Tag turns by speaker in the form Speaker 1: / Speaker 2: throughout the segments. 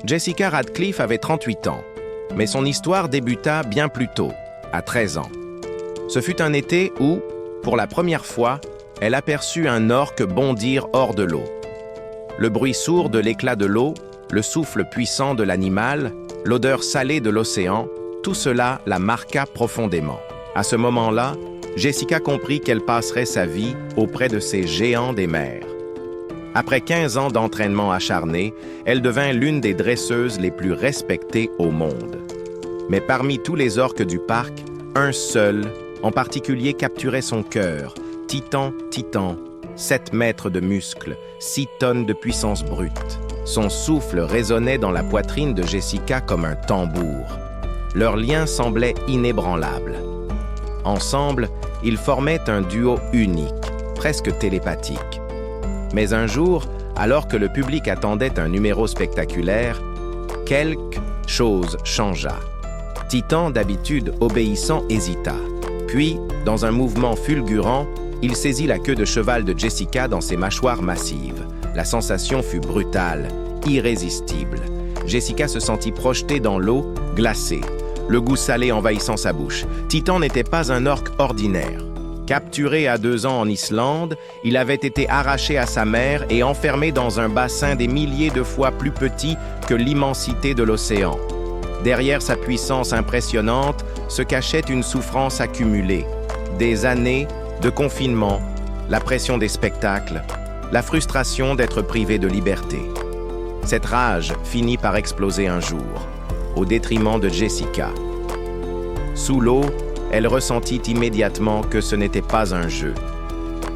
Speaker 1: Jessica Radcliffe avait 38 ans, mais son histoire débuta bien plus tôt, à 13 ans. Ce fut un été où, pour la première fois, elle aperçut un orque bondir hors de l'eau. Le bruit sourd de l'éclat de l'eau, le souffle puissant de l'animal, l'odeur salée de l'océan, tout cela la marqua profondément. À ce moment-là, Jessica comprit qu'elle passerait sa vie auprès de ces géants des mers. Après 15 ans d'entraînement acharné, elle devint l'une des dresseuses les plus respectées au monde. Mais parmi tous les orques du parc, un seul, en particulier, capturait son cœur. Titan, 7 mètres de muscles, 6 tonnes de puissance brute. Son souffle résonnait dans la poitrine de Jessica comme un tambour. Leur lien semblait inébranlable. Ensemble, ils formaient un duo unique, presque télépathique. Mais un jour, alors que le public attendait un numéro spectaculaire, quelque chose changea. Titan, d'habitude obéissant, hésita. Puis, dans un mouvement fulgurant, il saisit la queue de cheval de Jessica dans ses mâchoires massives. La sensation fut brutale, irrésistible. Jessica se sentit projetée dans l'eau, glacée, le goût salé envahissant sa bouche. Titan n'était pas un orque ordinaire. Capturé à 2 ans en Islande, il avait été arraché à sa mère et enfermé dans un bassin des milliers de fois plus petit que l'immensité de l'océan. Derrière sa puissance impressionnante se cachait une souffrance accumulée. Des années de confinement, la pression des spectacles, la frustration d'être privé de liberté. Cette rage finit par exploser un jour, au détriment de Jessica. Sous l'eau, elle ressentit immédiatement que ce n'était pas un jeu.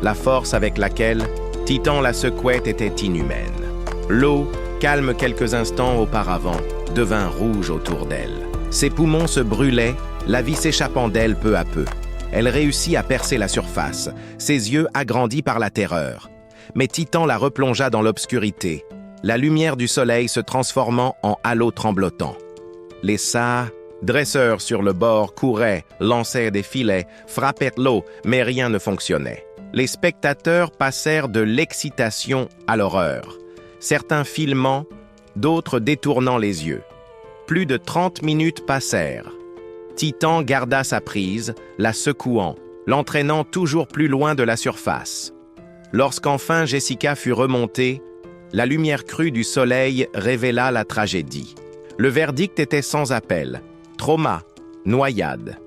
Speaker 1: La force avec laquelle Titan la secouait était inhumaine. L'eau, calme quelques instants auparavant, devint rouge autour d'elle. Ses poumons se brûlaient, la vie s'échappant d'elle peu à peu. Elle réussit à percer la surface, ses yeux agrandis par la terreur. Mais Titan la replongea dans l'obscurité, la lumière du soleil se transformant en halo tremblotant. Les dresseurs sur le bord couraient, lançaient des filets, frappaient l'eau, mais rien ne fonctionnait. Les spectateurs passèrent de l'excitation à l'horreur, certains filmant, d'autres détournant les yeux. Plus de 30 minutes passèrent. Titan garda sa prise, la secouant, l'entraînant toujours plus loin de la surface. Lorsqu'enfin Jessica fut remontée, la lumière crue du soleil révéla la tragédie. Le verdict était sans appel. Trauma, noyade.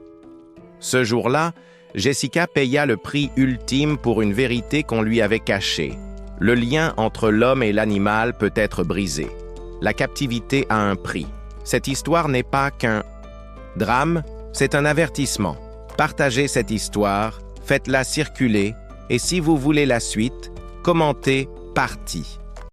Speaker 1: Ce jour-là, Jessica paya le prix ultime pour une vérité qu'on lui avait cachée. Le lien entre l'homme et l'animal peut être brisé. La captivité a un prix. Cette histoire n'est pas qu'un drame, c'est un avertissement. Partagez cette histoire, faites-la circuler, et si vous voulez la suite, commentez « Partie ».